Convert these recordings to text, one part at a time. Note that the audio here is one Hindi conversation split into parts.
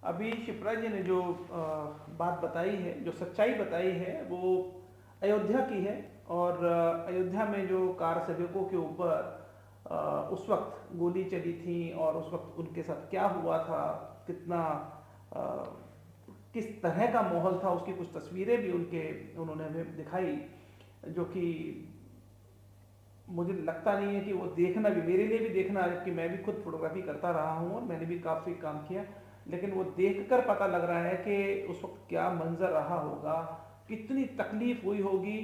अभी शिप्रा जी ने जो बात बताई है, जो सच्चाई बताई है, वो अयोध्या की है। और अयोध्या में जो कार सेवकों के ऊपर उस वक्त गोली चली थी और उस वक्त उनके साथ क्या हुआ था, कितना अ, किस तरह का माहौल था, उसकी कुछ तस्वीरें भी उन्होंने हमें दिखाई, जो कि मुझे लगता नहीं है कि वो देखना भी मेरे लिए भी देखना, जबकि मैं भी खुद फोटोग्राफी करता रहा हूँ और मैंने भी काफ़ी काम किया, लेकिन वो देखकर पता लग रहा है कि उस वक्त क्या मंजर रहा होगा, कितनी तकलीफ हुई होगी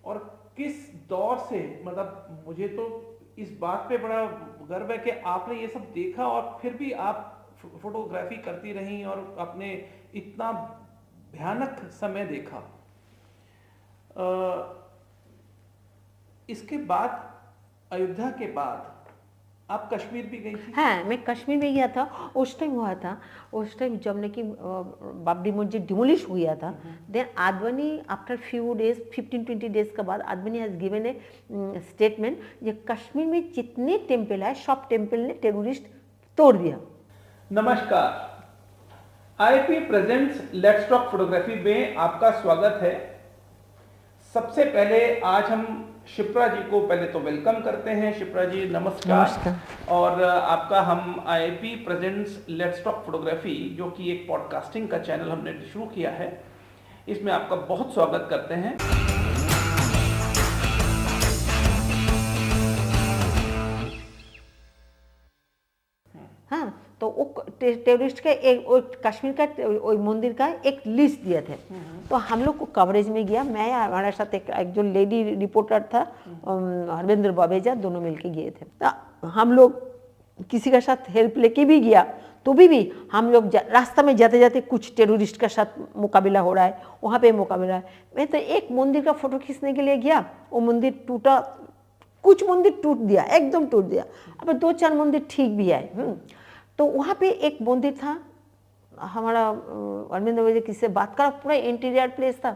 और किस दौर से। मतलब मुझे तो इस बात पे बड़ा गर्व है कि आपने ये सब देखा और फिर भी आप फोटोग्राफी करती रहीं और आपने इतना भयानक समय देखा। इसके बाद, अयोध्या के बाद आप कश्मीर भी गई थी? हाँ, मैं कश्मीर में गया था। उस टाइम हुआ था, उस टाइम जब ने कि बाबरी मस्जिद डिमोलिश हो गया था। Then Advani after few days, 15-20 days के बाद Advani has given a statement, ये कश्मीर में जितने टेम्पल है सब टेम्पल ने टेररिस्ट तोड़ दिया। नमस्कार, IP presents let's talk photography में आपका स्वागत है। सबसे पहले आज हम शिप्रा जी को पहले तो वेलकम करते हैं। शिप्रा जी नमस्कार। नमस्कार। और आपका हम IP presents let's talk photography, जो कि एक पॉडकास्टिंग का चैनल हमने शुरू किया है, इसमें आपका बहुत स्वागत करते हैं। हाँ, तो वो टेररिस्ट का एक कश्मीर का मंदिर का एक लिस्ट दिए थे। तो हम लोग को कवरेज में गया, मैं हमारे साथ एक जो लेडी रिपोर्टर था हरविंदर बवेजा, दोनों मिलके गए थे। तो हम लोग किसी का साथ हेल्प लेके भी गया, तो भी हम लोग रास्ता में जाते जाते कुछ टेररिस्ट के साथ मुकाबला हो रहा है, वहाँ पे मुकाबला है। मैं तो एक मंदिर का फोटो खींचने के लिए गया, वो मंदिर टूटा, कुछ मंदिर टूट दिया, एकदम टूट दिया। अब 2-4 मंदिर ठीक भी आए। तो वहाँ पे एक मंदिर था, हमारा अरविंद वजह किससे बात करा, पूरा इंटीरियर प्लेस था।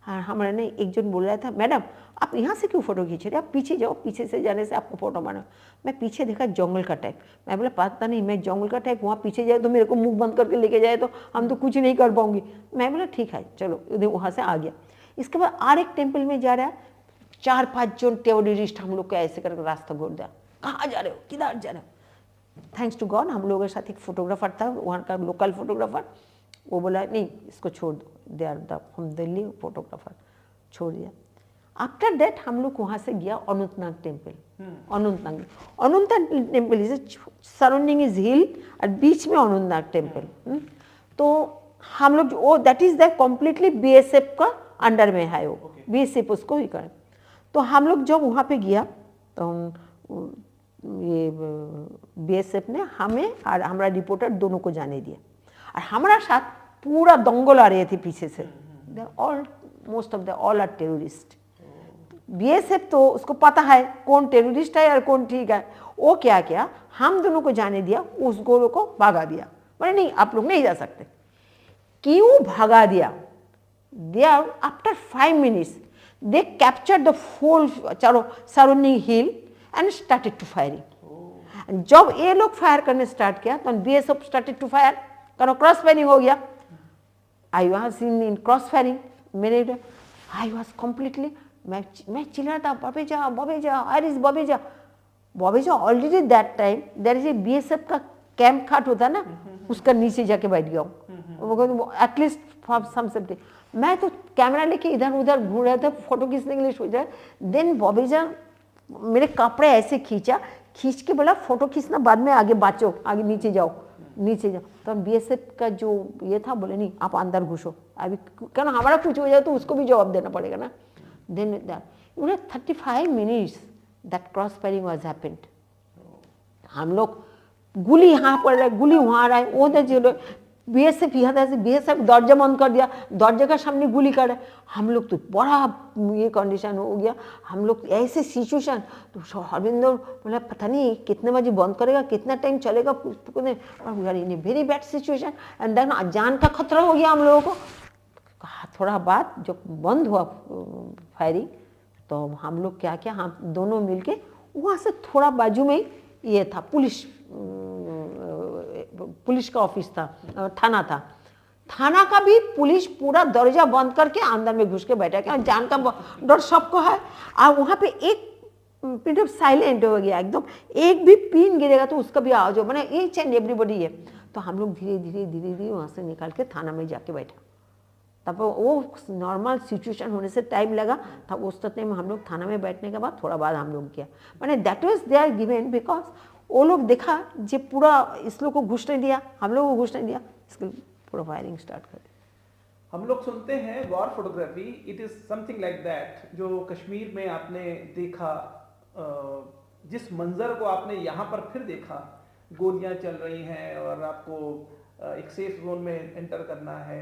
हाँ, हमारे ने एक जन बोल रहा था, मैडम आप यहाँ से क्यों फोटो खींच रहे, आप पीछे जाओ, पीछे से जाने से आपको फोटो माना। मैं पीछे देखा जंगल का टाइप, मैं बोला पता नहीं, मैं जंगल का टाइप वहाँ पीछे जाए तो मेरे को मुंह बंद करके लेके जाए तो हम तो कुछ नहीं कर पाऊंगी। मैं बोला ठीक है चलो, वहाँ से आ गया। इसके बाद और एक टेम्पल में जा रहा है, 4-5 जन टेररिस्ट हम लोग को ऐसे करके रास्ता घोर दिया, कहाँ जा रहे हो, किधर जा रहे हो। थैंक्स टू गॉड हम लोगों के साथ एक फोटोग्राफर था, वहाँ का लोकल फोटोग्राफर, वो बोला नहीं इसको छोड़ दो, दे आर द हम दिल्ली फोटोग्राफर, छोड़ दिया। आफ्टर दैट हम लोग वहाँ से गया Anantnag temple. Anantnag temple is surrounding is hill और बीच में अनंतनाग टेम्पल। तो हम लोग वो that is the completely BSF का अंडर में है, वो बीएसएफ उसको ही करे। तो हम लोग जब वहाँ पे गया तो ये बीएसएफ ने हमें और हमारा रिपोर्टर दोनों को जाने दिया, और हमारा साथ पूरा दंगल आ रहे थे पीछे से। All most of the all are terrorist. BSF तो उसको पता है कौन टेररिस्ट है और कौन ठीक है। वो क्या किया, हम दोनों को जाने दिया, उस गोरों को भागा दिया, बोले नहीं आप लोग नहीं जा सकते। क्यों भागा दिया? They are after 5 minutes they capture the full surrounding hill and started to firing. जब ये लोग फायर करने स्टार्ट किया तो बीएसएफ स्टार्टेड टू फायर, कारण क्रॉस फायरिंग हो गया। I was in cross firing, मेरे आई वाज कम्प्लीटली, मैं चिल्ला था Babeja Babeja, where is Babeja. Babeja already that time there is a BSF का कैंप खाट होता ना, उसका नीचे जाके बैठ गया हूँ एटलीस्ट फॉर सम सेफ्टी। मैं तो कैमरा लेके इधर उधर घूम रहा था फोटो खींचने के लिए सोच रहा। देन बबेजा मेरे कपड़े ऐसे खींच के बोला फोटो खींचना बाद में, आगे बाँचो, आगे नीचे जाओ नीचे जाओ। तो बीएसएफ का जो ये था बोले नहीं आप अंदर घुसो, अभी क्या हमारा कुछ हो जाए तो उसको भी जवाब देना पड़ेगा ना। Then 35 minutes that cross firing was happened. हम लोग गुली यहाँ पड़ रहा है, गुली वहाँ आ रहा है, वो जो बीएसएफ यहाँ था, बीएसएफ दरजा बंद कर दिया, दरजा का सामने गुली कर रहा है। हम लोग तो बड़ा ये कंडीशन हो गया, हम लोग ऐसे सिचुएशन। तो हरविंदर बोला पता नहीं कितने बजे बंद करेगा, कितना टाइम चलेगा, in a very bad situation. And then जान का खतरा हो गया हम लोगों को। थोड़ा बाद जब बंद हुआ फायरिंग तो हम लोग क्या किया, हम दोनों मिलके वहाँ से थोड़ा बाजू में ये था पुलिस पुलिस का ऑफिस था, थाना था। थाना का भी पुलिस पूरा दरवाजा बंद करके अंदर में घुस के बैठा कि जान का डर सबको है। और वहाँ पे एक मिनट साइलेंट हो गया एकदम, एक भी पिन गिरेगा तो उसका भी आवाज हो, मैंने ईच एंड एवरीबॉडी है। तो हम लोग धीरे धीरे धीरे धीरे वहाँ से निकाल के थाना में जाके बैठा। तब वो नॉर्मल सिचुएशन होने से टाइम लगा, तब उस टाइम हम लोग थाना में बैठने के बाद थोड़ा बाद हम लोग किया, मैंने that was they are given because वो लोग देखा जो पूरा इस लोग को घुस नहीं दिया, हम लोग को घुस नहीं दिया, इसके पूरा फायरिंग स्टार्ट कर दिया। हम लोग सुनते हैं war photography, it is something like that. जो कश्मीर में आपने देखा, जिस मंजर को आपने यहाँ पर फिर देखा, गोलियां चल रही हैं और आपको एक सेफ जोन में एंटर करना है,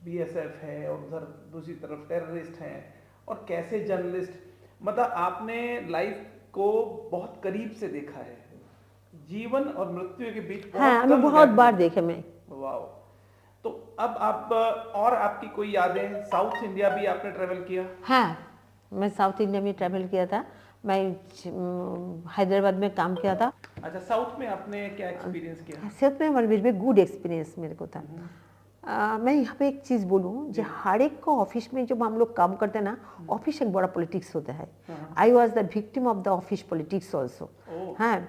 बीएसएफ है और उधर दूसरी तरफ टेररिस्ट हैं, और कैसे जर्नलिस्ट, मतलब आपने लाइफ को बहुत करीब से देखा है, जीवन और मृत्यु के बीच बहुत हाँ, मैं बहुत बार देखे मैं। वाओ। तो अब आप और आपकी कोई यादें, साउथ इंडिया भी आपने ट्रेवल किया? हाँ, मैं साउथ इंडिया में ट्रैवल किया था, मैं हैदराबाद में काम किया था। अच्छा, साउथ में आपने क्या एक्सपीरियंस किया? साउथ में वेरी गुड एक्सपीरियंस मेरे को था। मैं यहाँ पे एक चीज़ बोलूँ, जो हर एक को ऑफिस में जब हम लोग काम करते हैं ना, ऑफिस एक बड़ा पॉलिटिक्स होता है। I was the victim of the office politics also. हाँ,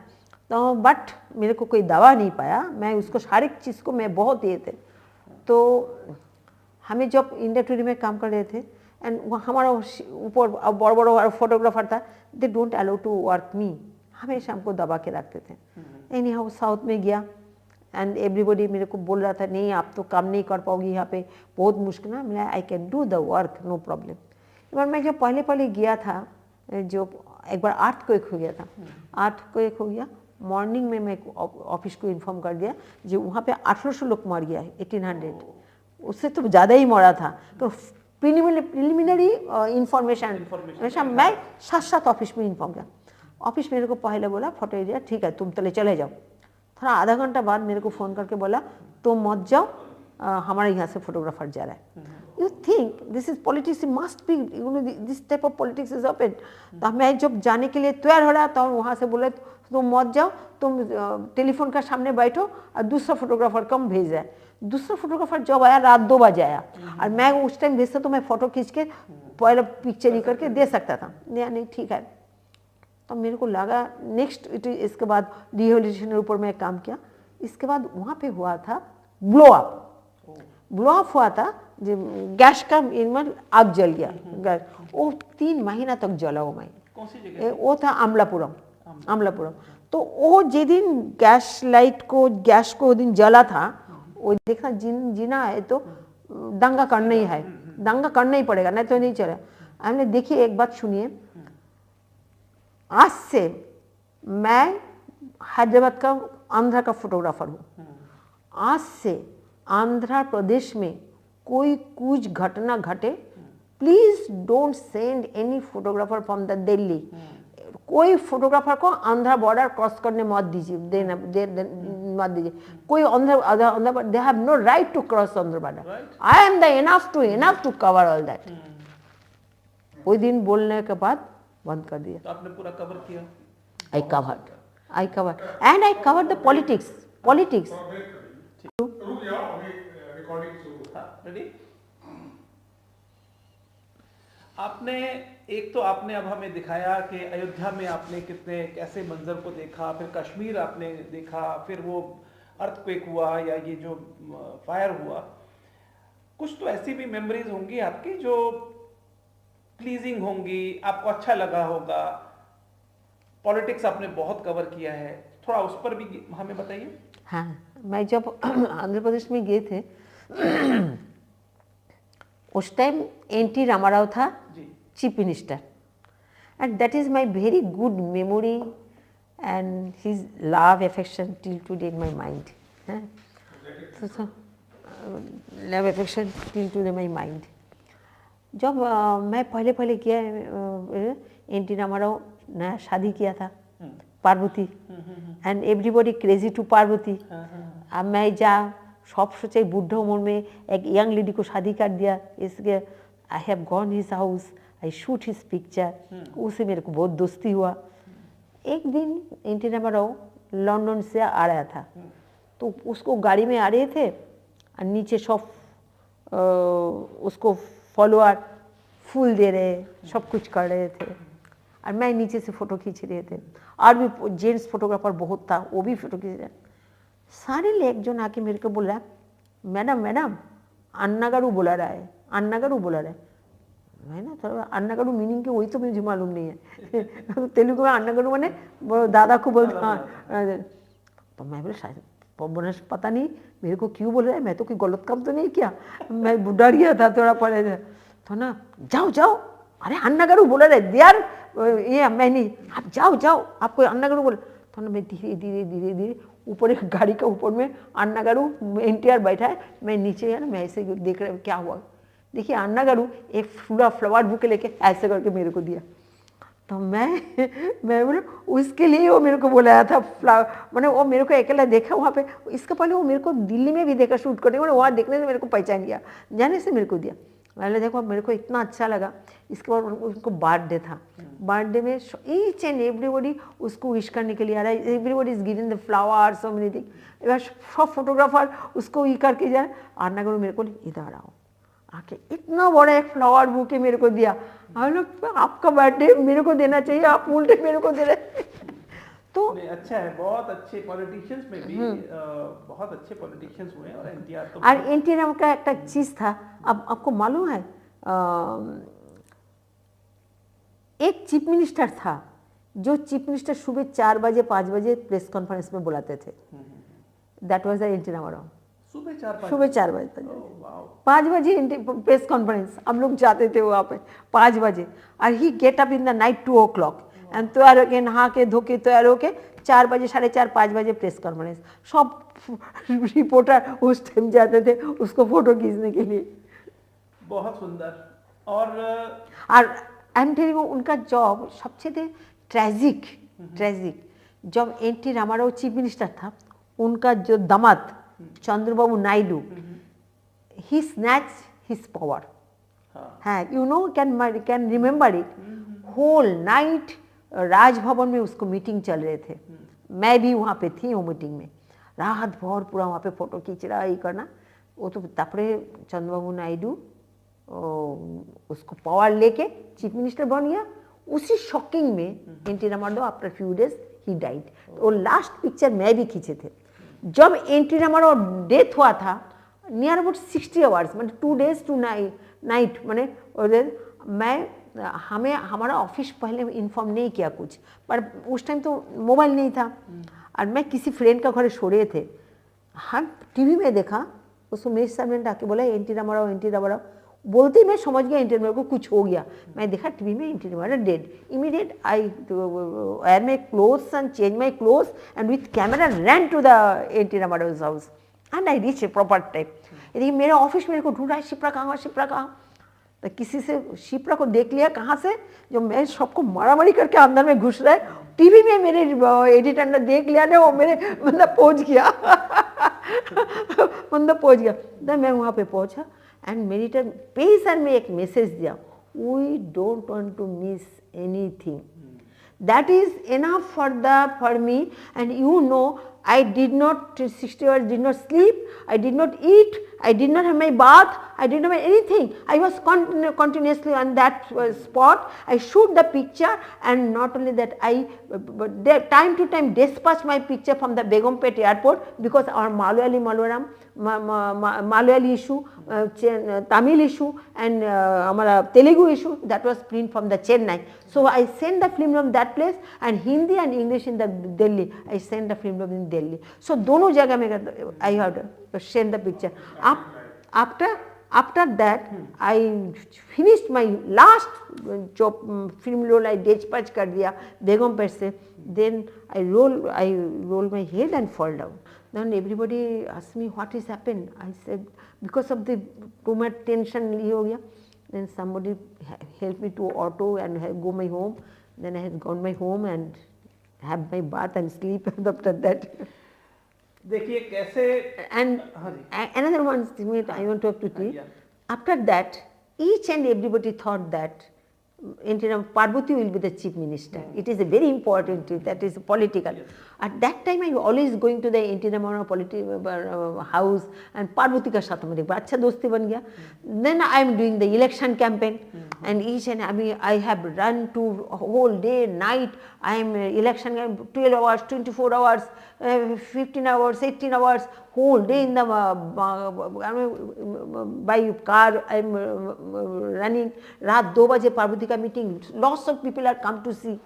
तो बट मेरे को कोई दवा नहीं पाया, मैं उसको हर एक चीज़ को मैं बहुत ये थे। तो हमें जब इंडिया टूडे में काम कर रहे थे एंड हमारा ऊपर बड़ा बड़ा फोटोग्राफर था, they don't allow to work me, हमेशा हमको दबा के रखते थे। एनी हाउ साउथ में गया एंड एवरीबॉडी मेरे को बोल रहा था नहीं आप तो काम नहीं कर पाओगी, यहाँ पे बहुत मुश्किल है। मैं I can do the work, no problem. एक बार मैं जब पहले पहले गया था, जो एक बार 8 को 1 हो गया था, 8 को 1 हो गया, मॉर्निंग में मैं ऑफिस को इन्फॉर्म कर दिया जो वहाँ पे 1800 लोग मर गया है, 1800, उससे तो ज़्यादा ही मरा था। तो प्रिलिमिनरी इंफॉर्मेशन मैं साथ ऑफिस में इन्फॉर्म किया। ऑफिस मेरे को पहले बोला फोटो एरिया ठीक है तुम तले चले जाओ। थोड़ा आधा घंटा बाद मेरे को फ़ोन करके बोला तुम मत जाओ, हमारे यहाँ से फोटोग्राफर जा रहा है। You think this is politics, must be you know this type of politics is open. तो मैं जब जाने के लिए तैयार हो रहा तो वहाँ से बोले तुम मत जाओ, तुम टेलीफोन का सामने बैठो और दूसरा फोटोग्राफर कम भेज जाए। दूसरा फोटोग्राफर जब आया रात 2 बजे आया और मैं उस टाइम भेजता तो मैं फ़ोटो खींच के पहले पिक्चर ही करके दे सकता था। नहीं ठीक है। तो मेरे को लगा नेक्स्ट इसके बाद रिहेबिलिटेशन के ऊपर मैं काम किया। इसके बाद वहाँ पे हुआ था ब्लो अप हुआ था, जो गैस का इनमें आग जल गया गैस, वो 3 महीना तक जला। वो मैं कौन सी जगह? वो था अमलापुरम। तो वो जे दिन गैस को दिन जला था, वो देखा जीना है तो दंगा करना ही है, दंगा करना ही पड़ेगा, नहीं तो नहीं चले। हमने देखिए एक बात सुनिए, आज से मैं हैदराबाद का आंध्रा का फोटोग्राफर हूँ। आज से आंध्र प्रदेश में कोई कुछ घटना घटे, please don't send any photographer from the Delhi. कोई फोटोग्राफर को आंध्र बॉर्डर क्रॉस करने मत दीजिए, मत दीजिए। कोई Andhra they have no right to cross Andhra border. I am the enough to cover all that. कोई दिन बोलने के बाद बंद कर दिया। तो आपने पूरा कवर किया? I covered and I covered the politics. Ready? आपने एक तो आपने अब हमें दिखाया कि अयोध्या में आपने कैसे मंजर को देखा, फिर कश्मीर आपने देखा, फिर वो अर्थक्वेक हुआ या ये जो फायर हुआ। कुछ तो ऐसी भी मेमोरीज होंगी आपकी जो प्लीजिंग होंगी, आपको अच्छा लगा होगा। पॉलिटिक्स आपने बहुत कवर किया है, थोड़ा उस पर भी हमें बताइए। हाँ, मैं जब आंध्र प्रदेश में गए थे उस टाइम एन.टी. रामाराव था chief minister, and that is my very good memory and his love affection till today in my mind. Love affection till today my mind. जब मैं पहले किया एन.टी. रामाराव नया शादी किया था Parvati, and everybody crazy to Parvati. अब मैं सब सोचे बुढ़ा उम्र में एक यंग लेडी को शादी कर दिया, इसके I have gone his house, I shoot his picture. उससे मेरे को बहुत दोस्ती हुआ। एक दिन एन.टी. रामाराव लंदन से आ रहा था, तो उसको गाड़ी में आ रहे थे और नीचे सब उसको फॉलोअर फूल दे रहे, सब कुछ कर रहे थे और मैं नीचे से फ़ोटो खींच रहे थे। और भी जेंट्स फोटोग्राफर बहुत था, वो भी फ़ोटो खींच रहे। सारे ले एक जन आके मेरे को बोला, मैडम मैडम अन्ना गारू बोला रहा है, अन्ना गारू बोला रहा है। मैं ना थोड़ा अन्ना गारू मीनिंग के वही तो मुझे मालूम नहीं है तेलुगु में अन्ना गारू माने दादा को बोलता। हाँ तो मैं बोले शायद पता नहीं मेरे को क्यों बोल रहा है, मैं तो कोई गलत काम तो नहीं किया, मैं डर गया था थोड़ा पहले। तो ना जाओ जाओ, अरे अन्ना गारू बोला रहे यार, ये मैं नहीं, आप जाओ जाओ, आपको अन्ना गारू बोले। तो ना मैं धीरे धीरे धीरे धीरे ऊपर एक गाड़ी का ऊपर में अन्ना गारू NTR बैठा है, मैं नीचे है ना, मैं ऐसे देख रहा क्या हुआ। देखिए अन्ना गारू एक पूरा फ्लावर बुके लेके ऐसे करके मेरे को दिया। तो मैं बोले उसके लिए वो मेरे को बुलाया था, मैंने वो मेरे को अकेला देखा वहाँ पे। इसके पहले वो मेरे को दिल्ली में भी देखा शूट करने, मैंने वहाँ देखने से मेरे को पहचान गया, जाने से मेरे को दिया। मैंने देखो मेरे को इतना अच्छा लगा। इसके बाद उनको बर्थडे था, बर्थडे में ईच एंड एवरीबॉडी उसको विश करने के लिए आ रहा है, everybody is giving the flower so many thing. एबार सब फोटोग्राफर उसको ई करके जाए, अन्ना गारू मेरे को इधर आओ आके इतना बड़ा एक फ्लावर बुके मेरे को दिया। हम लोग आपका बर्थडे मेरे को देना चाहिए, आप उल्टे मेरे को दे रहे तो अच्छा है, बहुत अच्छे पॉलिटिशियंस में भी बहुत अच्छे पॉलिटिशियंस हुए हैं। और NTR तो और NTR का एक चीज़ था, अब आपको मालूम है एक चीफ मिनिस्टर था जो चीफ मिनिस्टर सुबह 4 बजे 5 बजे प्रेस कॉन्फ्रेंस में बुलाते थे, that was the NT Rama Rao. सुबह 4 बजे 5 बजे प्रेस कॉन्फ्रेंस हम लोग जाते थे वहाँ पे 5 बजे। और he get up in the night 2 o'clock and तैयार होके नहा के धो के तैयार होके 4 बजे 4:30 5 बजे प्रेस कॉन्फ्रेंस। सब रिपोर्टर उस टाइम जाते थे उसको फोटो खींचने के लिए। बहुत सुंदर। और आई एम टेलिंग यू उनका जॉब सबसे ट्रेजिक जब NT रामाराव चीफ मिनिस्टर था, उनका जो दामाद Chandrababu Naidu, he snatched his power. हाँ, you know, can remember it. Whole night Raj Bhavan में उसको मीटिंग चल रहे थे, मैं भी वहाँ पे थी वो मीटिंग में, रात भर पूरा वहाँ पे फोटो खींच रहा ये करना। वो तो तापरे चंद्रबाबू नायडू उसको पावर लेके चीफ मिनिस्टर बन गया। उसी शॉकिंग में NT Rama Rao after few days he died. तो लास्ट पिक्चर मैं भी खींचे थे जब NT रामाराव डेथ हुआ था, नियर अबाउट 60 आवर्स मैंने 2 days 2 night मैंने हमें हमारा ऑफिस पहले इन्फॉर्म नहीं किया कुछ, पर उस टाइम तो मोबाइल नहीं था। और मैं किसी फ्रेंड का घर सो रहे थे, हम टीवी में देखा, उसको मेरे सर्वेंट आके बोला NT रामाराव बोलते ही मैं समझ गया NT रामाराव को कुछ हो गया। मैं देखा टीवी में NT Rama Rao dead. Immediate I wear my clothes and change my clothes and with camera ran to the NT रामाराव's house and I reached a proper time। यदि मेरे ऑफिस मेरे को ढूंढा है, शिप्रा कहाँ, तो किसी से शिप्रा को देख लिया कहाँ से, जो मैं सबको मारामारी करके अंदर में घुस रहा है। टीवी में मेरे एडिटर ने देख लिया ना, वो मेरे मतलब पहुँच गया तो मैं वहाँ पे पहुँचा एंड मेडिटर पेशर में एक मैसेज दिया, we don't want to miss anything, that is enough for me. And you know I did not 60 hours did not sleep, I did not eat, I did not have my bath, I did not have anything. I was continuously on that spot. I shoot the picture, and not only that, I time to time dispatch my picture from the Begumpet airport, because our Malayali issue, Tamil issue and Telugu issue, that was print from the Chennai. So I sent the film from that place, and Hindi and English in the Delhi. I sent the film from in Delhi. So दोनों जगह में I had sent the picture. After that, I finished my last job film roll. I dispatch कर दिया बेगमपेट से. Then I roll my head and fall down. Then everybody asked me what has happened. I said because of the too much tension ये हो गया. Then somebody helped me to auto and go my home. Then I had gone my home and have my bath and sleep after that. देखिए कैसे and another one thing I want to tell you. After that, each and everybody thought that Parvati will be the chief minister. It is a very important, that is political. At that time I always going to the Anti Monopol house and Parvati का साथ में देखो अच्छा दोस्ती बन गया. Then I am doing the election campaign and each and I have run to whole day night. I am election 12 hours, 24 hours, 15 hours, 18 hours, whole day in the by car I am running. रात 2 बजे पार्वती का meeting. Lots of people are come to see.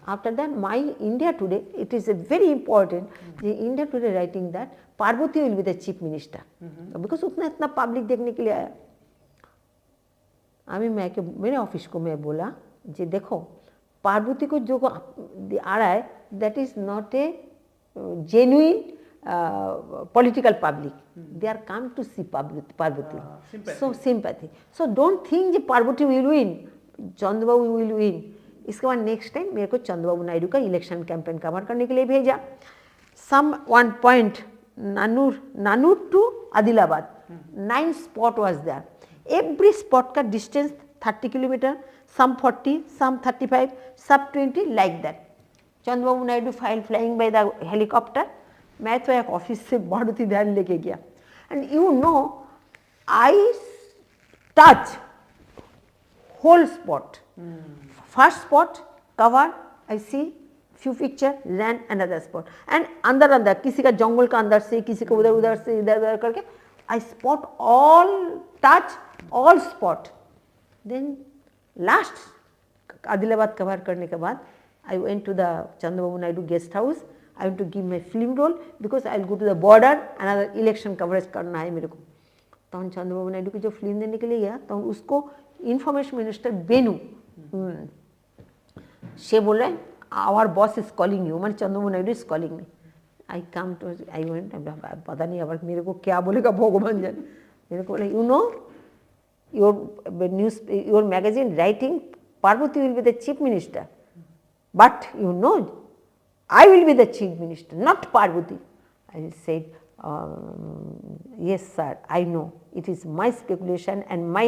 After that, my India Today, it is a very important. The India Today writing that Parvati will be the chief minister, because उतना इतना पब्लिक देखने के लिए आया. अभी मेरे ऑफिस को मैं बोला जी देखो पार्वती को जो आ रहा है that is not a genuine political public. They are come to see Parvati. So sympathy. So don't think that Parvati will win, Chandrababu will win. इसके बाद नेक्स्ट टाइम मेरे को चंद्रबाबू नायडू का इलेक्शन कैंपेन कवर करने के लिए भेजा. Some 1 point Nanur to Adilabad 9 spot was there. Every spot का distance 30 kilometre, some 40, some 35, some 20 like that. Chandrababu Naidu flying by the helicopter. मैं तो एक ऑफिस से मारुति वैन लेके गया. And you know I touch whole spot. First spot cover, I see few picture, ran another spot and अंदर किसी का जंगल का अंदर से किसी को उधर से इधर करके I spot all touch all spot. Then last Adilabad cover करने के बाद I went to the Chandrababu Naidu guest house. I want to give my film role because I will go to the border. another election coverage करना है मेरे को. तो चंद्रबाबू नायडू की जो फिल्म देने के लिए गया तो उसको इंफॉर्मेशन मिनिस्टर बेनू से बोल रहे our boss is calling you. मैंने Chandrababu Naidu is calling me. I come to I went. पता नहीं अब मेरे को क्या बोलेगा भगवान जाने. मेरे को बोले you know your magazine writing Parvati will be the chief minister but you know I will be the chief minister not Parvati. I said yes sir I know it is my speculation and my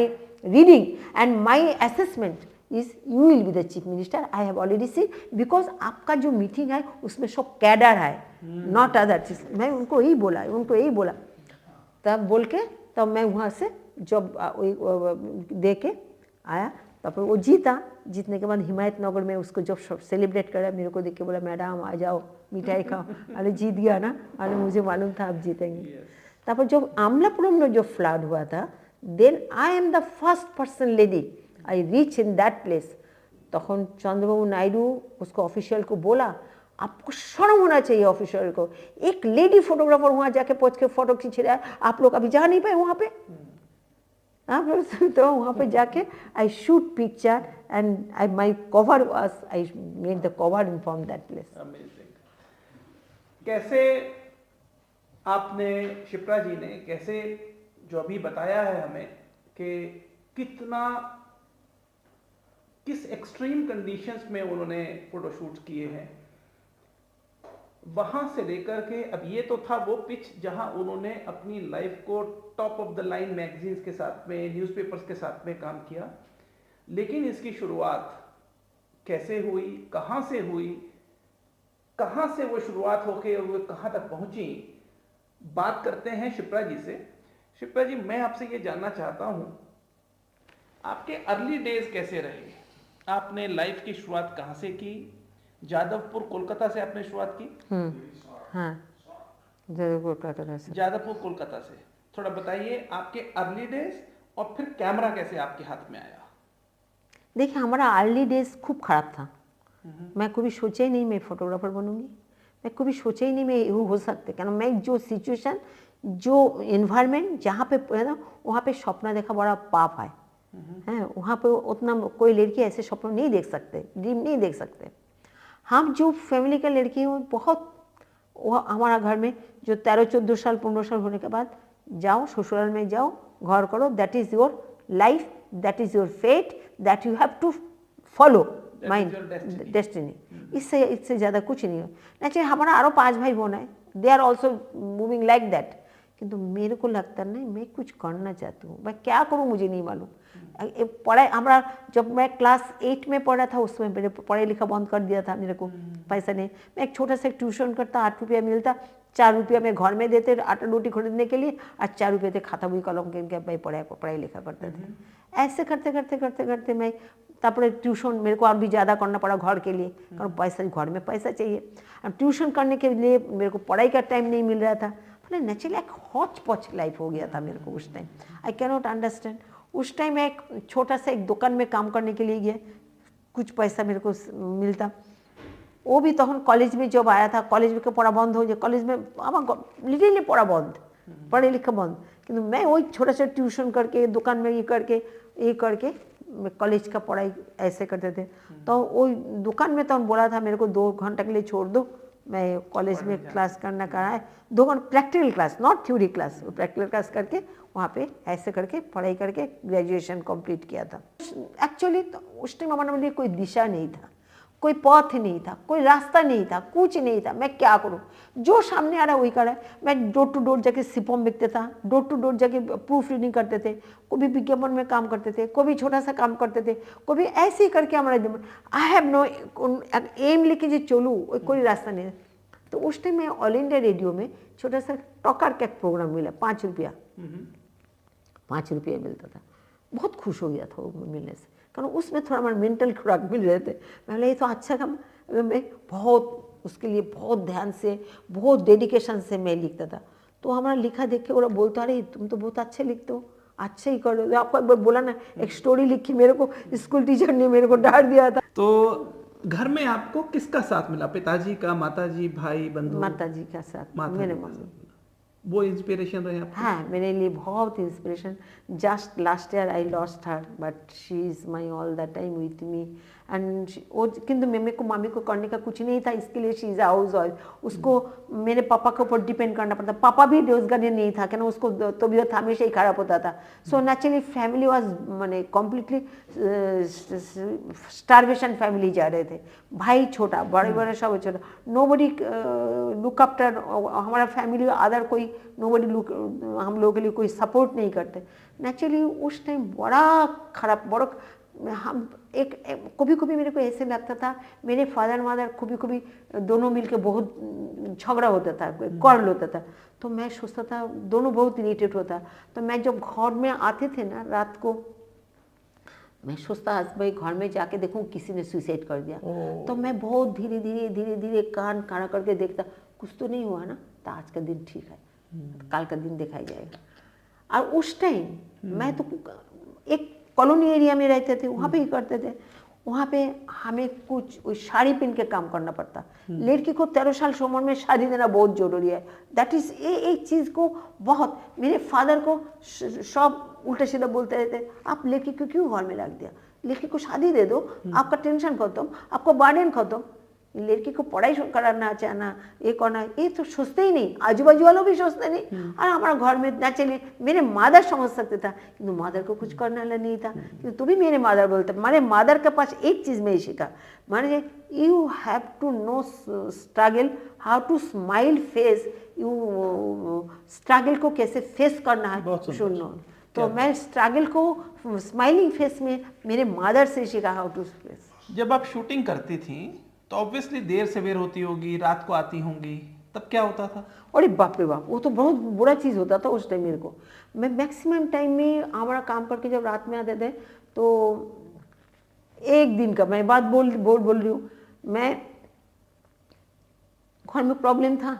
reading and my assessment is you will be the chief minister. I have already seen because आपका जो मीटिंग है उसमें सब कैडर है not other चीज. मैं उनको यही बोला तब बोल के तब मैं वहाँ से जब दे के आया तब वो जीतने के बाद हिमायत नगर में उसको जब सेलिब्रेट करा मेरे को देख के बोला मैडम आ जाओ मिठाई खाओ. अरे जीत गया ना. अरे मुझे मालूम था आप जीतेंगे. तब जब आमलापुरम में जो फ्लड हुआ था then I am the first person lady I reach in that place. तখন चंद्रबाबू नायडू उसको ऑफिशियल को बोला आपको शर्म होना चाहिए ऑफिशियल को. एक लेडी फोटोग्राफर वहाँ जाके पहुँच के फोटो खींच रहा है. आप लोग अभी जा नहीं पाए वहाँ पे. आप लोग तो वहाँ पे जाके I shoot picture and I my cover was I made the cover in from that place. कैसे आपने शिप्रा जी ने कैसे जो अभी बताया है हमें कि किस एक्सट्रीम कंडीशंस में उन्होंने फोटोशूट्स किए हैं वहां से लेकर के अब ये तो था वो पिच जहां उन्होंने अपनी लाइफ को top of the line magazines के साथ में न्यूज़पेपर्स के साथ में काम किया. लेकिन इसकी शुरुआत कैसे हुई, कहां से हुई, कहां से वो शुरुआत होके और वो कहां तक पहुंची, बात करते हैं शिप्रा जी से. शिप्रा जी मैं आपसे ये जानना चाहता हूं आपके अर्ली डेज कैसे रहे. आपने लाइफ की शुरुआत कहां से की. जादवपुर कोलकाता से आपने शुरुआत की. हाँ जादवपुर कोलकाता से. थोड़ा बताइए आपके अर्ली डेज और फिर कैमरा कैसे आपके हाथ में आया. देखिए हमारा अर्ली डेज खूब खराब था. मैं कभी सोचा ही नहीं मैं फोटोग्राफर बनूंगी. मैं कभी सोचा ही नहीं मैं ये हो सकते. क्या मैं जो सिचुएशन जो एनवायरनमेंट जहाँ पे है ना वहाँ पे सपना देखा बड़ा पाप है. वहाँ पे उतना कोई लड़की ऐसे सपना नहीं देख सकते, ड्रीम नहीं देख सकते. हम जो फैमिली का लड़की है बहुत वो हमारा घर में जो 13-14 साल 15 साल होने के बाद जाओ ससुराल में जाओ घर करो. That is your life, that is your fate, that you have to follow mind destiny. इससे ज़्यादा कुछ नहीं है. नेचुरली हमारा आरो 5 भाई बहन है. They are also moving like that किंतु मेरे को लगता नहीं मैं कुछ करना चाहती हूँ, मैं क्या करूँ मुझे नहीं मालूम। पढ़ाई हमारा जब मैं क्लास 8 में पढ़ा था उसमें मेरे पढ़ाई लिखा बंद कर दिया था, मेरे को पैसा नहीं। मैं एक छोटा सा ट्यूशन करता, 8 रुपया मिलता, 4 रुपया मैं घर में देते आटा रोटी खरीदने के लिए, और 4 रुपये थे खाता बही कलम के मैं पढ़ाई लिखा करते थे। ऐसे करते करते करते करते मैं तापरे ट्यूशन मेरे को और भी ज़्यादा करना पड़ा घर के लिए, कारण पैसा घर में पैसा चाहिए। अब ट्यूशन करने के लिए मेरे को पढ़ाई का टाइम नहीं मिल रहा था, मतलब नेचुरली एक हॉच पॉच लाइफ हो गया था मेरे को उस time. I can not understand. उस टाइम मैं एक छोटा सा एक दुकान में काम करने के लिए गया, कुछ पैसा मेरे को मिलता, वो भी तখন कॉलेज में जब आया था, कॉलेज में पढ़ा बंद हो जाए, कॉलेज में लिटरली पढ़ा बंद, पढ़े लिखा बंद। किंतु मैं वही छोटा सा ट्यूशन करके दुकान में ये करके कॉलेज का पढ़ाई ऐसे करते थे। तो वो दुकान में तो बोला था मेरे को 2 घंटे के लिए छोड़ दो, मैं कॉलेज में क्लास करना करा है, 2 घंटे practical class, not theory class, practical class करके वहाँ पे ऐसे करके पढ़ाई करके ग्रेजुएशन कंप्लीट किया था। एक्चुअली तो उस टाइम हमारे लिए कोई दिशा नहीं था, कोई पथ नहीं था, कोई रास्ता नहीं था, कुछ नहीं था। मैं क्या करूं, जो सामने आ रहा है वही कर रहा है। मैं डोर टू डोर जाके सिपम बिकते था, डोर टू डोर जाके प्रूफ रीडिंग करते थे, कभी विज्ञापन में काम करते थे, कभी छोटा सा काम करते थे, कभी ऐसे ही करके हमारा आई हैव नो एम लेके जो चलूँ कोई रास्ता नहीं। तो उस टाइम मैं ऑल इंडिया रेडियो में छोटा सा टॉकर का प्रोग्राम मिला, 5 रुपया 5 रुपये मिलता था। बहुत खुश हो गया था वो मिलने से, कारण उसमें थोड़ा हमारे मेंटल खुराक मिल रहे थे। मैं ये तो अच्छा काम, मैं बहुत उसके लिए बहुत ध्यान से बहुत डेडिकेशन से मैं लिखता था। तो हमारा लिखा देख के वो बोलता, अरे तुम तो बहुत अच्छे लिखते हो, अच्छा ही करो। आपको एक बार बोला ना, एक स्टोरी लिखी मेरे को स्कूल टीचर ने मेरे को डांट दिया था। तो घर में आपको किसका साथ मिला, पिताजी का, माताजी, भाई, बंधु? माताजी का साथ, मेरे मम्मी। वो इंस्पिरेशन रहे आपको? हाँ, मेरे लिए बहुत inspiration. Just last year I lost her, but she is my all the time with me. And वो किंतु मामी को करने का कुछ नहीं था, इसके लिए शी इज़ हाउस वाइफ। उसको मेरे पापा के ऊपर डिपेंड करना पड़ता। पापा भी रोजगार नहीं था, क्या उसको तबीयत हमेशा ही खराब होता था। सो नेचुरली फैमिली वाज मैंने कम्प्लीटली स्टारवेशन फैमिली जा रहे थे। भाई छोटा, बड़े बड़े सब छोटा, नोबडी लुक आफ्टर हमारा फैमिली अदर कोई, नोबडी लुक हम लोगों के लिए कोई सपोर्ट नहीं करते। नेचुरली उस टाइम बड़ा खराब, बड़ा हम एक कभी कभी मेरे को ऐसे लगता था मेरे फादर मदर कभी दोनों मिलके बहुत झगड़ा होता था, quarrel होता था। तो मैं सोचता था दोनों बहुत इरिटेट होता। तो मैं जब घर में आते थे ना रात को, मैं सोचता आज भाई घर में जाके देखूं किसी ने सुसाइड कर दिया। तो मैं बहुत धीरे धीरे कान खड़ा करके देखता, कुछ तो नहीं हुआ ना, तो आज का दिन ठीक है, कल का दिन दिखाई जाएगा। और उस टाइम मैं तो एक कॉलोनी एरिया में रहते थे, वहाँ पे ही करते थे। वहाँ पे हमें कुछ साड़ी पहन के काम करना पड़ता। लड़की को 13 साल की उम्र में शादी देना बहुत जरूरी है। दैट इज एक चीज़ को बहुत मेरे फादर को सब उल्टा सीधा बोलते रहते, आप लड़की को क्यों घर में रख दिया, लड़की को शादी दे दो, आपका टेंशन खत्म, आपको बर्डन खत्म। लड़की को पढ़ाई कराना चाहना, ये करना, ये तो सोचते ही नहीं, आजू बाजू वालों भी सोचते नहीं। और हमारा घर में ना चलिए, मेरे मादर समझ सकते था, किंतु मादर को कुछ करना नहीं था। क्योंकि तू भी मेरे मादर बोलते, मेरे मादर के पास एक चीज़ में ही सीखा, माने you have to know struggle, how to smile face, you struggle को कैसे फेस करना है सुनो। तो मैं स्ट्रगल को स्माइलिंग फेस में मेरे मादर से सीखा, हाउ टू फेस। जब आप शूटिंग करती थी तो ऑब्वियसली देर सवेर होती होगी, रात को आती होंगी, तब क्या होता था? अरे बाप रे बाप, वो तो बहुत बुरा चीज़ होता था उस टाइम मेरे को। मैं मैक्सिमम टाइम में हमारा काम करके जब रात में आते थे, तो एक दिन का मैं बात बोल रही हूँ, मैं घर में प्रॉब्लम था,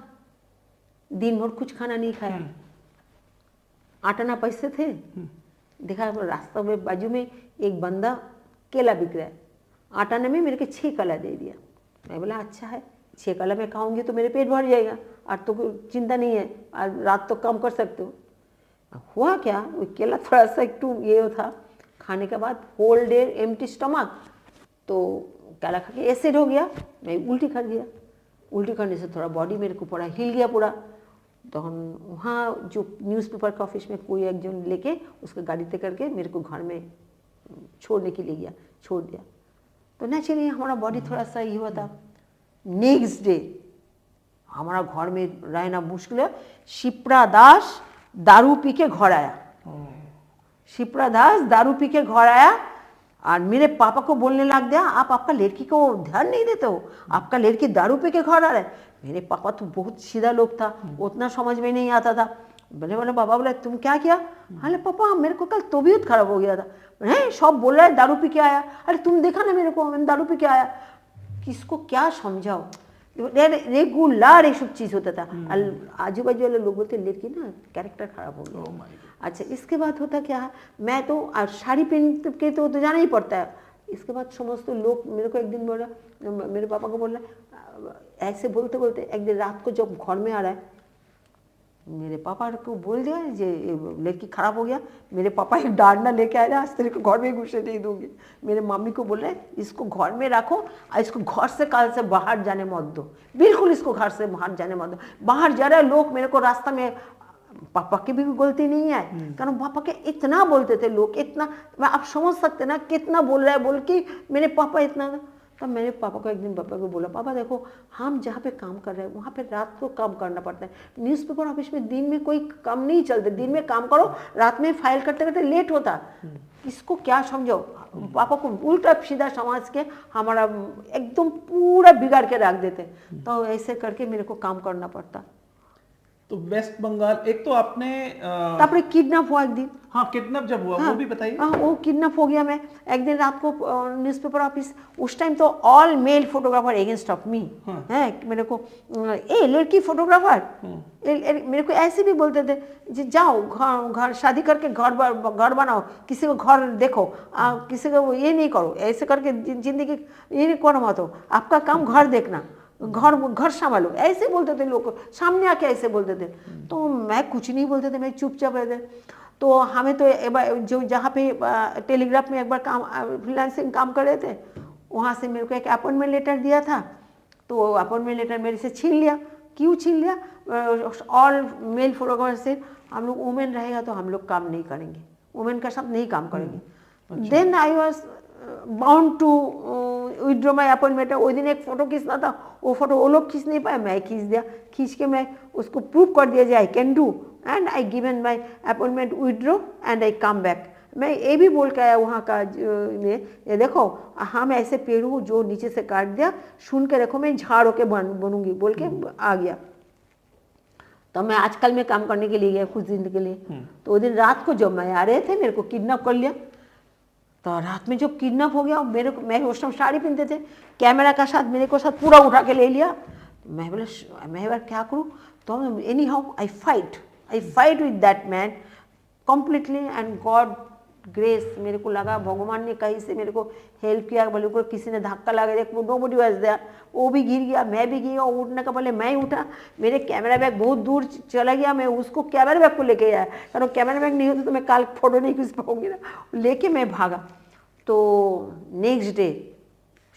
दिन भर कुछ खाना नहीं खाया, आटा ना पैसे थे, देखा रास्ता में बाजू में एक बंदा केला बिक रहा है, आटा ने में मेरे को 6 केला दे दिया। मैं बोला अच्छा है, 6 केला मैं खाऊंगी तो मेरे पेट भर जाएगा, आज तो कोई चिंता नहीं है, आज रात तो कम कर सकते हो। हुआ क्या, वो केला थोड़ा सा एक ये था, खाने के बाद होल डे एम्प्टी स्टमक, तो केला खा के एसिड हो गया, मैं उल्टी कर दिया। उल्टी करने से थोड़ा बॉडी मेरे को पूरा हिल गया पूरा। तो हम वहाँ जो न्यूज़पेपर का ऑफिस में कोई एक जन लेके उसका गाड़ी तय करके मेरे को घर में छोड़ने के लिए गया, छोड़ दिया। तो नेचुरली हमारा बॉडी थोड़ा सा ये हुआ था। नेक्स्ट डे हमारा घर में रहना मुश्किल है। शिप्रा दास दारू पी के घर आया, शिप्रा दास दारू पी के घर आया और मेरे पापा को बोलने लग गया, आप आपका लड़की को ध्यान नहीं देते हो, आपका लड़की दारू पी के घर आ रहा है। मेरे पापा तो बहुत सीधा लोग था, उतना समझ में नहीं आता था। बोले पापा बोले तुम क्या किया? अरे पापा मेरे को कल तबीयत खराब हो गया था। है सब बोल रहा है दारू पी के आया। अरे तुम देखा ना मेरे को, मैंने दारू पी के आया। किसको क्या समझाओ, रेगुलर ये सब चीज़ होता था। आजू बाजू वाले लोग बोलते लड़की ना कैरेक्टर खराब हो गया। अच्छा इसके बाद होता क्या है, मैं तो साड़ी पहन के तो जाना ही पड़ता है। इसके बाद समस्त लोग मेरे को एक दिन बोला, मेरे पापा को बोला, ऐसे बोलते बोलते एक दिन रात को जब घर में आ रहा है, मेरे पापा को बोल दिया जे लड़की खराब हो गया। मेरे पापा एक डांडा लेके आए, आज तेरे को घर में घुसने नहीं दूंगी। मेरे मम्मी को बोल रहे इसको घर में रखो और इसको घर से कल से बाहर जाने मत दो, बिल्कुल इसको घर से बाहर जाने मत दो। बाहर जा रहे लोग मेरे को रास्ता में, पापा की भी गलती नहीं है, कारण पापा के इतना बोलते थे लोग, इतना आप समझ सकते ना कितना बोल रहा है बोल के मेरे पापा इतना। तब मैंने पापा को एक दिन पापा को बोला, पापा देखो हम जहाँ पे काम कर रहे हैं वहाँ पे रात को काम करना पड़ता है। न्यूज़पेपर ऑफिस में दिन में कोई काम नहीं चलते, दिन में काम करो, रात में फाइल करते करते लेट होता। इसको क्या समझो? पापा को उल्टा सीधा समाज के हमारा एकदम पूरा बिगाड़ के रख देते। तो ऐसे करके मेरे को काम करना पड़ता। तो वेस्ट बंगाल, एक तो आपने तापरे किडनैप हुआ एक दिन। हाँ किडनैप जब हुआ, हाँ, वो भी बताइए। हाँ वो किडनैप हो गया। मैं एक दिन रात को न्यूज़पेपर ऑफिस, उस टाइम तो all mail photographer against of me है। मेरे को ए लड़की फोटोग्राफर, मेरे को ऐसे भी बोलते थे जी जाओ घर शादी करके घर बनाओ, किसी को घर देखो, किसी को ये नहीं करो, ऐसे करके जिंदगी ये नहीं करो मत हो, आपका काम घर देखना, घर संभालो, ऐसे बोलते थे लोग, सामने आके ऐसे बोलते थे। तो मैं कुछ नहीं बोलते थे, मैं चुपचाप रहते। तो हमें तो जो जहाँ पे टेलीग्राफ में एक बार काम फ्रीलांसिंग काम कर रहे थे, वहाँ से मेरे को एक अपॉइंटमेंट लेटर दिया था। तो अपॉइंटमेंट लेटर मेरे से छीन लिया। क्यों छीन लिया? ऑल मेल फोटोग्राफर से हम लोग वुमेन रहेगा तो हम लोग काम नहीं करेंगे, वुमेन का साथ नहीं काम करेंगे। Then I was bound to withdraw my appointment. वो दिन एक फ़ोटो खींचना था, वो फोटो वो लोग खींच नहीं पाए, मैं खींच दिया। खींच के मैं उसको प्रूव कर दिया जाए आई can do, and I given my appointment withdraw and I come back. मैं ये भी बोल के आया वहाँ का ये देखो हाँ मैं ऐसे पेड़ हूँ जो नीचे से काट दिया, सुन के रखो मैं झाड़ होके बनूंगी बोल के आ गया। तो मैं आजकल में काम करने के लिए गया कुछ दिन के लिए। तो वो दिन रात को जब मैं आ रहे थे मेरे को किडनैप कर लिया। तो रात में जब किडनैप हो गया, मेरे को, मैं उस टाइम साड़ी पहनते थे, कैमरा का साथ मेरे को साथ पूरा उठा के ले लिया। मैं बोला मैं बार क्या करूँ? तो any how I fight with that man completely, and God grace मेरे को लगा भगवान ने कहीं से मेरे को हेल्प किया। बोले को किसी ने धक्का लगा दिया, नोबडी वाज देयर, वो भी गिर गया, मैं भी गिरा। उठने का पहले मैं ही उठा, मेरे कैमरा बैग बहुत दूर चला गया, मैं उसको कैमरा बैग को लेके आया, कारण कैमरा बैग नहीं होता तो मैं कल फोटो नहीं खींच पाऊंगी ना, लेके मैं भागा। तो नेक्स्ट डे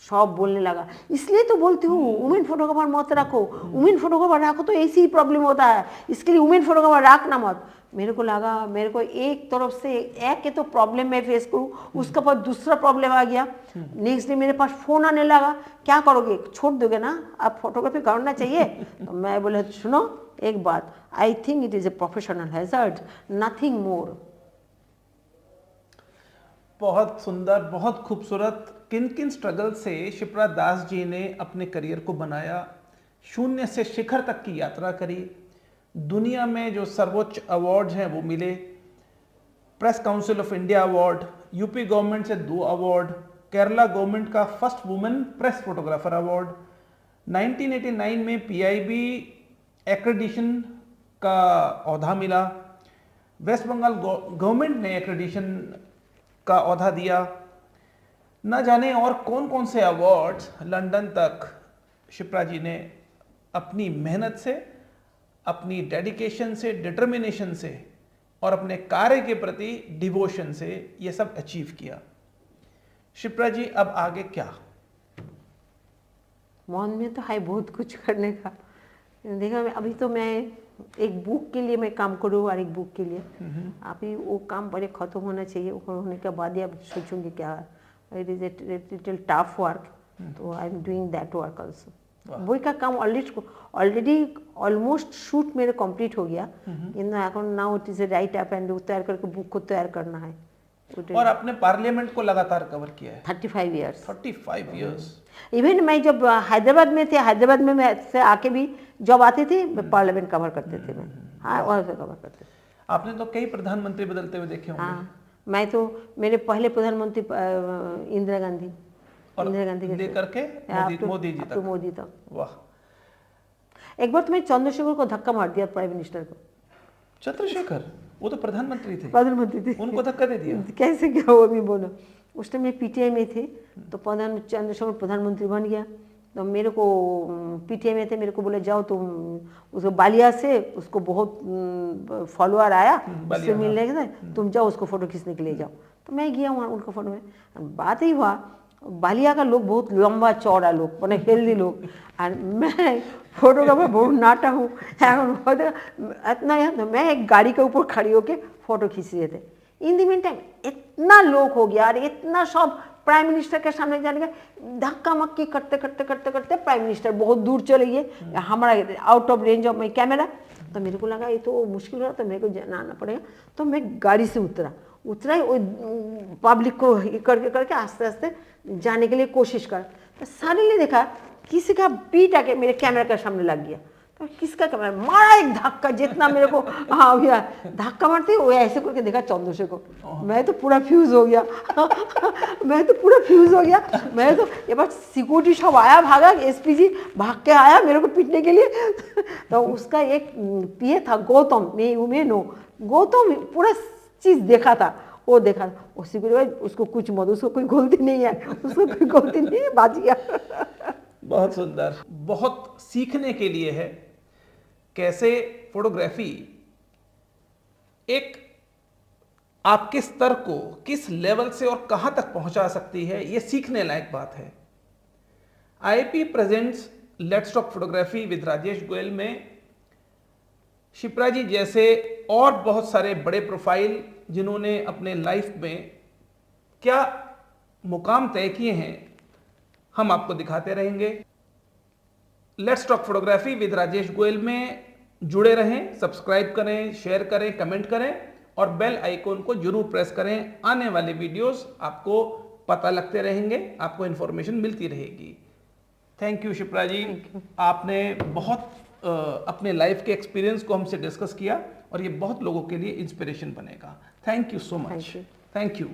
सब बोलने लगा, इसलिए तो बोलती हूँ वुमेन फोटोग्राफर मत रखो, वुमेन फोटोग्राफर रखो तो ऐसी ही प्रॉब्लम होता है, इसके लिए वुमेन फोटोग्राफर रखना मत। मेरे को लगा मेरे को एक तरफ से एक के तो प्रॉब्लम मैं फेस करूँ, उसके बाद दूसरा प्रॉब्लम आ गया। नेक्स्ट डे मेरे पास फोन आने लगा, क्या करोगे, छोड़ दोगे ना, आप फोटोग्राफी करना चाहिए। तो मैं बोले सुनो एक बात, I think it is a professional hazard, nothing more. बहुत सुंदर, बहुत खूबसूरत। किन किन स्ट्रगल से शिप्रा दास जी ने अपने करियर को बनाया, शून्य से शिखर तक की यात्रा करी, दुनिया में जो सर्वोच्च अवार्ड्स हैं वो मिले, press council of India award, UP government से 2 अवार्ड, केरला गवर्नमेंट का first women press photographer award, 1989 में पीआईबी एक्रेडिशन का ओहदा मिला, वेस्ट बंगाल गवर्नमेंट ने एक्रेडिशन का ओहदा दिया, न जाने और कौन कौन से अवार्ड्स लंदन तक शिप्रा जी ने अपनी मेहनत से, अपनी डेडिकेशन से, डिटर्मिनेशन से और अपने कार्य के प्रति डिवोशन से ये सब अचीव किया। शिप्रा जी अब आगे क्या? मन में तो है बहुत कुछ करने का। देखा अभी तो मैं एक बुक के लिए मैं काम करूँ और एक बुक के लिए, अभी वो काम पहले ख़त्म होना चाहिए, वो होने के बाद ही अब सोचूंगी क्या। It is a little tough work, तो I am doing that work also. বই का काम ऑलरेडी ऑलमोस्ट शूट मेरे कंप्लीट हो गया। इन এখন now it is a write up and तैयार करके बुक को तैयार करना है। और आपने पार्लियामेंट को लगातार कवर किया है 35 इयर्स। 35 इयर्स। इवन मैं जब हैदराबाद में थे, हैदराबाद में मैं से आके भी जब आते थे पार्लियामेंट कवर करते थे मैं। हाँ, वहाँ से कवर करते थे। आपने तो कई प्रधानमंत्री बदलते हुए देखे होंगे। हाँ, मैं तो मेरे पहले प्रधानमंत्री इंदिरा गांधी के लेकर के मोदी जी तक। वाह। एक बार तो मैं चंद्रशेखर को धक्का मार दिया, प्राइम मिनिस्टर को। चंद्रशेखर वो तो प्रधानमंत्री थे, उनको धक्का दे दिया कैसे क्या वो भी बोला। उस टाइम मैं पीटीआई में थे तो चंद्रशेखर प्रधानमंत्री बन गया। तो मेरे को पीटीआई में थे, मेरे को बोले जाओ तुम उसको बालिया से, उसको बहुत फॉलोअर आया उससे मिलने के, तुम जाओ उसको फोटो खींचने के लिए जाओ। तो मैं गया वहाँ उनका फोटो में। बात ही हुआ, बालिया का लोग बहुत लंबा चौड़ा लोग, मैंने हेल्दी लोग, और मैं फोटोग्राफर बहुत नाटा हूँ। इतना यार मैं एक गाड़ी के ऊपर खड़ी होके फोटो खींच रहे थे। इन दी मीन टाइम इतना लोग हो गया और इतना सब प्राइम मिनिस्टर के सामने जाने का धक्का मक्की करते करते करते करते प्राइम मिनिस्टर बहुत दूर चले गए, हमारा out of range of my camera. तो मेरे को लगा ये तो मुश्किल हो रहा, तो मेरे को जाना पड़ेगा। तो मैं गाड़ी से उतरा ही वो पब्लिक को करके करके आस्ते आस्ते जाने के लिए कोशिश कर। तो सारे ने देखा किसी का पीठ आके मेरे कैमरा के सामने लग गया। तो किसका कैमरा मारा, एक धक्का जितना मेरे को, हाँ भैया धक्का मारते वो ऐसे करके देखा चंद्रशेखर। मैं तो पूरा फ्यूज हो गया मैं तो ये बार सिक्योरिटी सब आया, भागा, एसपीजी भाग के आया मेरे को पीटने के लिए तो उसका एक पीए था गौतम, गौतम पूरा चीज देखा था, वो देखा वो सिक्योरिटी, उसको कुछ मत, उसको कोई गलती नहीं है, बाज गया। बहुत सुंदर, बहुत सीखने के लिए है कैसे फोटोग्राफी एक आपके स्तर को किस लेवल से और कहां तक पहुंचा सकती है, यह सीखने लायक बात है। IIP presents let's talk photography with Rajesh Goyal में शिप्रा जी जैसे और बहुत सारे बड़े प्रोफाइल जिन्होंने अपने लाइफ में क्या मुकाम तय किए हैं, हम आपको दिखाते रहेंगे। Let's talk photography with Rajesh Goyal में जुड़े रहें, सब्सक्राइब करें, शेयर करें, कमेंट करें और बेल आइकॉन को जरूर प्रेस करें। आने वाले वीडियोस आपको पता लगते रहेंगे, आपको इंफॉर्मेशन मिलती रहेगी। थैंक यू शिप्रा जी, आपने बहुत अपने लाइफ के एक्सपीरियंस को हमसे डिस्कस किया और ये बहुत लोगों के लिए इंस्पिरेशन बनेगा। Thank you so much. Thank you.